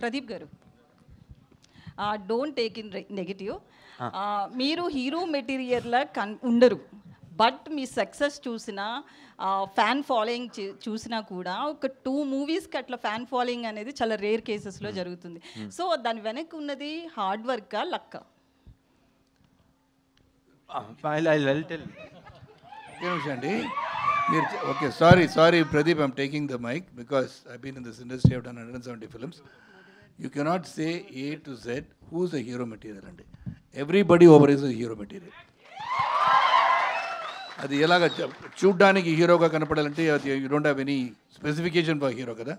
ప్రదీప్ గారు, don't take in negative. మీరు hero మెటీరియల్లా ఉండరు, బట్ మీ సక్సెస్ చూసిన ఫ్యాన్ ఫాలోయింగ్ చూసినా కూడా ఒక 2 మూవీస్కి అట్లా ఫ్యాన్ ఫాలోయింగ్ అనేది చాలా రేర్ కేసెస్లో జరుగుతుంది. సో దాని వెనక్కి ఉన్నది హార్డ్ వర్కా, లక్కా? అండి మీరు okay, sorry Pradeep, I'm taking the mic because I been in this industry, I've done 170 films. You cannot say A to Z who's a hero material అండి. Everybody over is a hero material. అది ఎలాగ చూడ్డానికి హీరోగా కనపడాలంటే you don't have any specification for hero కదా.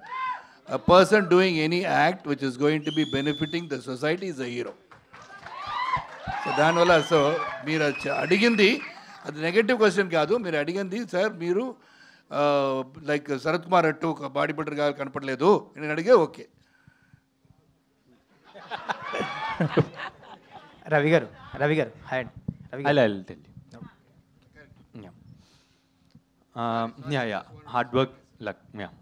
A person doing any act which is going to be benefiting the society is a hero. So దానివల్ల మీరు అడిగింది అది నెగటివ్ క్వశ్చన్ కాదు. మీరు అడిగింది సార్ మీరు లైక్ శరత్ కుమార్ అట్టు ఒక బాడీ బిల్డర్గా కనపడలేదు నేను అడిగే. ఓకే రవి గారు హాయ్ అండి. I'll tell you. Yeah. Hard work, luck. Yeah.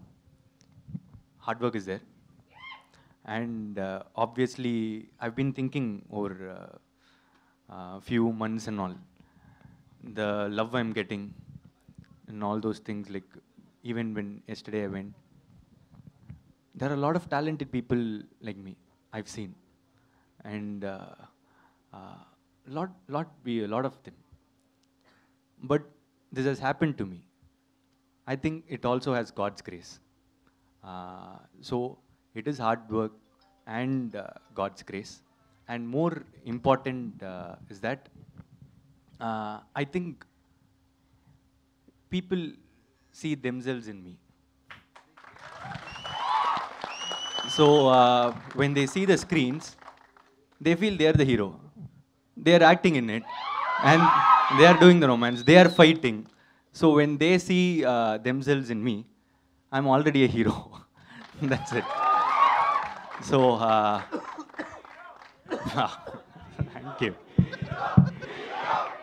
Hard work is there. And obviously, I've been thinking over few months and all. The love I'm getting and all those things, like even when yesterday I went, there are a lot of talented people like me I've seen. And a lot of them. But this has happened to me. I think it also has God's grace. So it is hard work and God's grace. And more important is that I think people see themselves in me. So when they see the screens, they feel they are the hero. They are acting in it, and they are doing the romance. They are fighting. So when they see themselves in me, I'm already a hero. That's it. So thank you.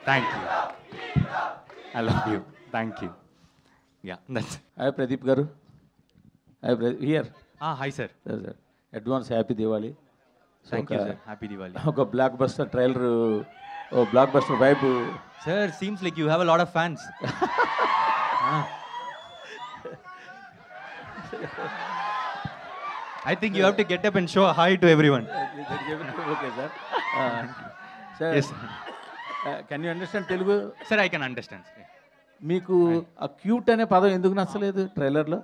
Thank you. I love you. Thank you. Yeah, that's it. Hi Pradeep garu. Hi here. Hi sir. Sir. Advance happy Diwali. Thank you sir. Happy Diwali. ఒక blockbuster trailer, ఓ blockbuster vibe. Sir, seems like you have a lot of fans. I think you have to get up and show a hi to everyone. Okay sir. Sir Yes. Can you understand Telugu? Sir, I can understand. మీకు ఆ cute అనే పదం ఎందుకు నచ్చలేదు ట్రైలర్లో?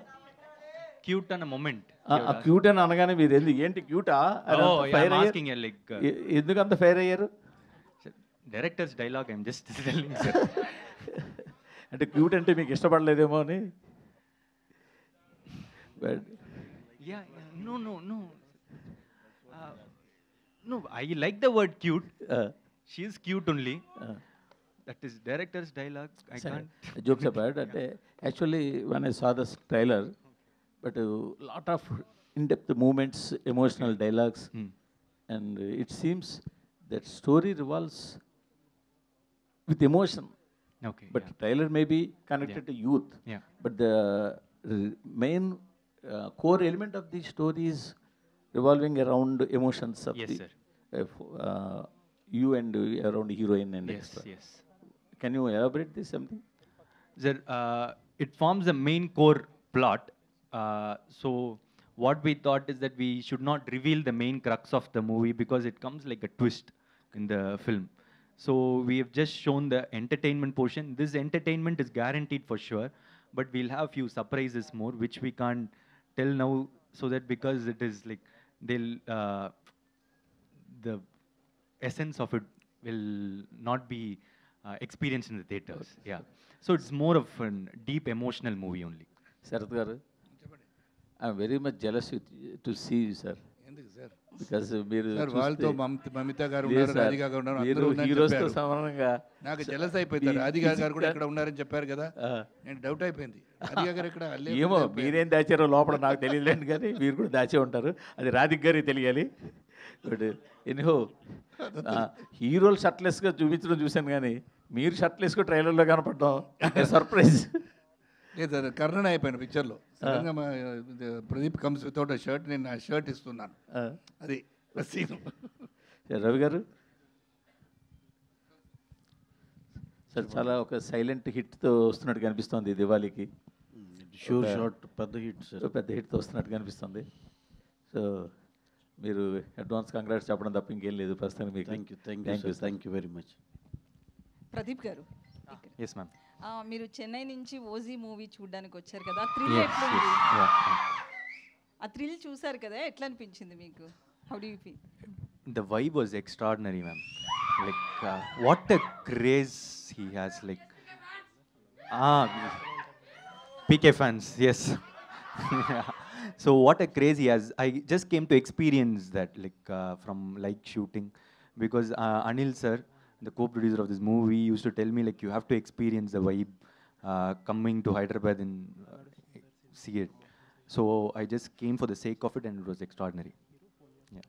Cute and a moment. ఆ cute అని అనగానే మీరు ఏంటి క్యూటా Oh, yeah, I'm asking you like ఎందుకు అంత ఫైర్ అయ్యారు? director's dialogue. I'm just telling sir. అంటే క్యూట్ అంటే మీకు ఇష్టపడలేదేమో అని. Yeah. No. No, I like the word cute. She is cute only. That is director's dialogue. I can't. Jokes apart, అంటే actually when I saw this trailer, but a lot of in-depth movements, emotional dialogues, and it seems that story revolves with emotion. Okay. But trailer may be connected to youth. Yeah. But the main core element of the story is revolving around emotions of Yes, the sir. you and around heroine and Yes, extra. yes. Can you elaborate this something? Sir, it forms the main core plot. So what we thought is that we should not reveal the main crux of the movie because it comes like a twist in the film. So we have just shown the entertainment portion. This entertainment is guaranteed for sure, but we'll have few surprises more which we can't tell now, so that because it is like they'll the essence of it will not be experienced in the theaters. Yeah. So it's more of a deep emotional movie only. Sharath garu, I'm very much jealous to see you, sir. ఎందుకు sir? Because మీరు sir వాళ్ళతో మమిత గారు లేదు ఉన్నారు, sir, Radhika గారు ఉన్నారు, మీరు అందరూ ఉన్నారని హీరోస్తో చెప్పారు. సమానంగా నాకు జలస్ అయిపోయింది. రాధిక గారు కూడా ఇక్కడ ఉన్నారని చెప్పారు కదా, నేను డౌట్ అయిపోయింది. రాధిక గారు ఇక్కడ ఏమో మీరేం దాచారో లోపల నాకు తెలియలేండి, కానీ మీరు కూడా దాచే ఉంటారు. అది రాధిక్ గారికి తెలియాలి. బట్ ఎనిహో హీరోలు షర్ట్లెస్గా చూపించడం చూశాను, కానీ మీరు షర్ట్లెస్గా ట్రైలర్లో కనపడడం సర్ప్రైజ్. లేదు అది కర్ణన్ అయిపోయాను పిక్చర్లో. సడన్గా మా ప్రదీప్ కమ్స్ వితౌట్ అ షర్ట్, నేను నా షర్ట్ ఇస్తున్నాను. అది సీన్. రవి గారు సార్ చాలా ఒక సైలెంట్ హిట్తో వస్తున్నట్టు కనిపిస్తోంది దివాళీకి. షూర్ షాట్ పెద్ద హిట్ సార్. పెద్ద హిట్తో వస్తున్నట్టు కనిపిస్తుంది. సో మీరు అడ్వాన్స్ కంగ్రాట్స్ చెప్పడం తప్ప ఇంకేం లేదు ప్రస్తుతానికి మీకు. Thank you very much. Pradeep గారు, ఎస్ మ్యామ్. మీరు చెన్నై నుంచి ఓజీ మూవీ చూడడానికి వచ్చారు కదా, థ్రిల్ ఎట్లుంది? ఆ థ్రిల్ చూసారు కదా, ఎట్లా అనిపించింది మీకు? How do you feel? The vibe was extraordinary, ma'am. Like, what a craze he has. Like, PK fans, yes. So what a craze he has. I just came to experience that, like, from like shooting, because Anil sir, the co-producer of this movie, used to tell me like you have to experience the vibe coming to Hyderabad and see it. So I just came for the sake of it, and it was extraordinary.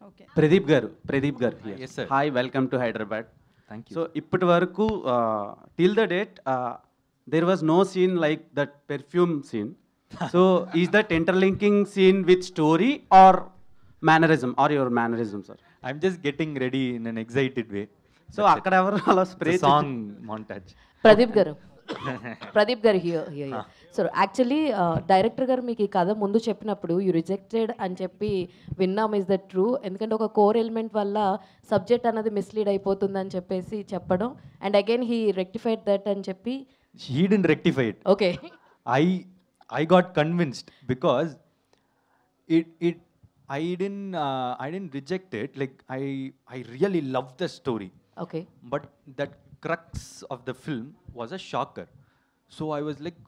Okay. Pradeep garu here. Yes, sir. Hi, welcome to Hyderabad. Thank you. So ఇప్పటి వరకు till the date there was no scene like that perfume scene. So is that interlinking scene with story or mannerism or your mannerism sir? I'm just getting ready in an excited way. సో అక్కడ ఎవరు అలా spray It's a song montage. Pradeep garu here. So actually director గారు మీకు ఈ కథ ముందు చెప్పినప్పుడు యూ రిజెక్టెడ్ అని చెప్పి విన్నాం. Is that true? ఎందుకంటే ఒక కోర్ ఎలిమెంట్ వల్ల సబ్జెక్ట్ అనేది మిస్లీడ్ అయిపోతుందని చెప్పేసి చెప్పడం, and again he rectified that అని చెప్పి. He didn't rectify it. Okay. I got convinced because I didn't reject it. Like I really loved the story. Okay. But that crux of the film was a shocker. So I was like,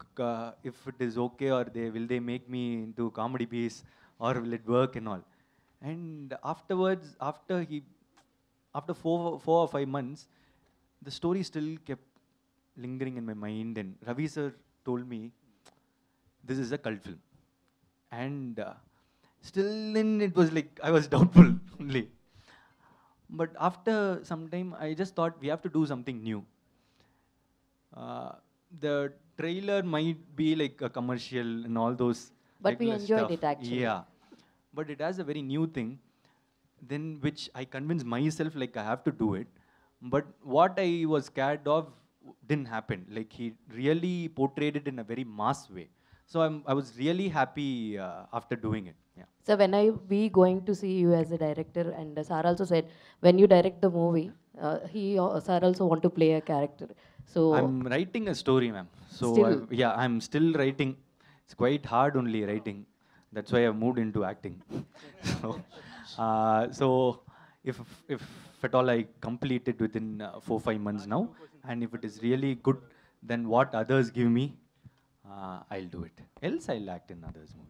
if it is okay, or will they make me into comedy piece, or will it work and all. And afterwards, after 4 or 5 months, the story still kept lingering in my mind. And Ravi sir told me, this is a cult film. And still then it was like, I was doubtful only. But after some time, I just thought we have to do something new. The trailer might be like a commercial and all those. But we regular enjoyed stuff. it actually. Yeah. But it has a very new thing, then which I convinced myself like I have to do it. But what I was scared of didn't happen. Like he really portrayed it in a very mass way. So I was really happy after doing it. Yeah. So when are we going to see you as a director? And Sir also said when you direct the movie, Sir also want to play a character. So I'm writing a story, ma'am. So Still? I'm still writing. It's quite hard only writing. That's why I've moved into acting. So if at all I complete it within 4-5 months now, and if it is really good, then what others give me, I'll do it. Else I'll act in others' movie.